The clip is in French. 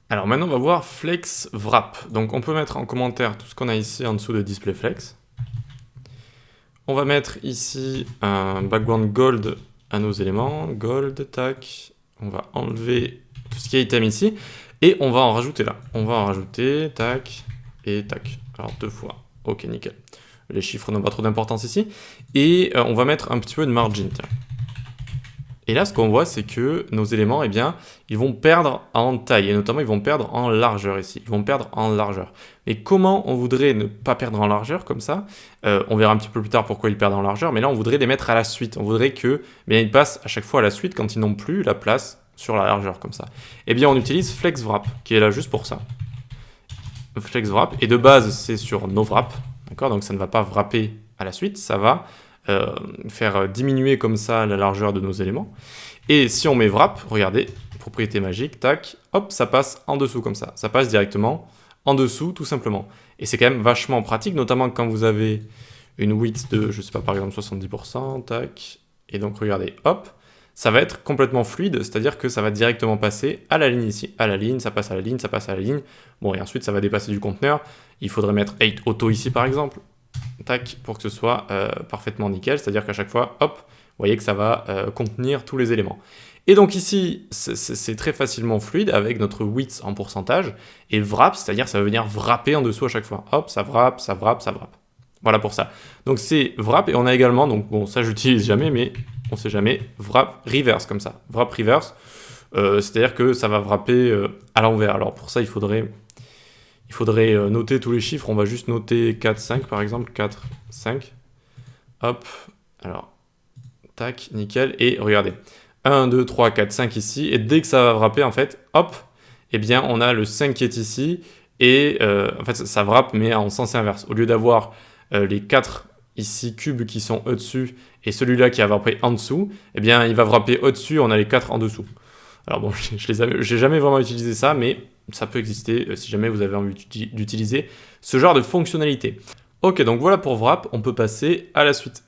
Alors maintenant, on va voir Flex Wrap. Donc on peut mettre en commentaire tout ce qu'on a ici en dessous de Display Flex. On va mettre ici un background gold à nos éléments. Gold, tac. On va enlever tout ce qui est item ici. Et on va en rajouter là. On va en rajouter, tac, et tac. Alors 2 fois. Ok, nickel. Les chiffres n'ont pas trop d'importance ici. Et on va mettre un petit peu de margin, tiens. Et là, ce qu'on voit, c'est que nos éléments, eh bien, ils vont perdre en taille, et notamment, ils vont perdre en largeur ici. Ils vont perdre en largeur. Mais comment on voudrait ne pas perdre en largeur comme ça? On verra un petit peu plus tard pourquoi ils perdent en largeur, mais là, on voudrait les mettre à la suite. On voudrait que, eh bien, ils passent à chaque fois à la suite quand ils n'ont plus la place sur la largeur comme ça. Eh bien, on utilise Flex Wrap, qui est là juste pour ça. Flex Wrap, et de base, c'est sur no wrap, d'accord? Donc, ça ne va pas wrapper à la suite, ça va faire diminuer comme ça la largeur de nos éléments. Et si on met wrap, regardez, propriété magique, tac, hop, ça passe en dessous comme ça. Ça passe directement en dessous, tout simplement. Et c'est quand même vachement pratique, notamment quand vous avez une width de, je sais pas, par exemple 70%, tac. Et donc regardez, hop, ça va être complètement fluide, c'est-à-dire que ça va directement passer à la ligne ici, à la ligne, ça passe à la ligne, ça passe à la ligne. Bon, et ensuite ça va dépasser du conteneur. Il faudrait mettre 8 auto ici par exemple. Tac, pour que ce soit parfaitement nickel, c'est-à-dire qu'à chaque fois, hop, vous voyez que ça va contenir tous les éléments. Et donc ici, c'est très facilement fluide avec notre width en pourcentage, et wrap, c'est-à-dire ça va venir wrapper en dessous à chaque fois. Hop, ça wrap, ça wrap, ça wrap. Voilà pour ça. Donc c'est wrap, et on a également, donc bon, ça j'utilise jamais, mais on sait jamais, wrap reverse comme ça. Wrap reverse, c'est-à-dire que ça va wrapper à l'envers. Alors pour ça, il faudrait noter tous les chiffres. On va juste noter 4, 5 par exemple. 4, 5. Hop. Alors, tac, nickel. Et regardez. 1, 2, 3, 4, 5 ici. Et dès que ça va wrapper, en fait, hop, eh bien, on a le 5 qui est ici. Et en fait, ça wrap, mais en sens inverse. Au lieu d'avoir les 4 ici cubes qui sont au-dessus et celui-là qui va wrapper en dessous, eh bien, il va wrapper au-dessus, on a les 4 en dessous. Alors bon, j'ai jamais vraiment utilisé ça, mais ça peut exister si jamais vous avez envie d'utiliser ce genre de fonctionnalité. Ok, donc voilà pour wrap, on peut passer à la suite.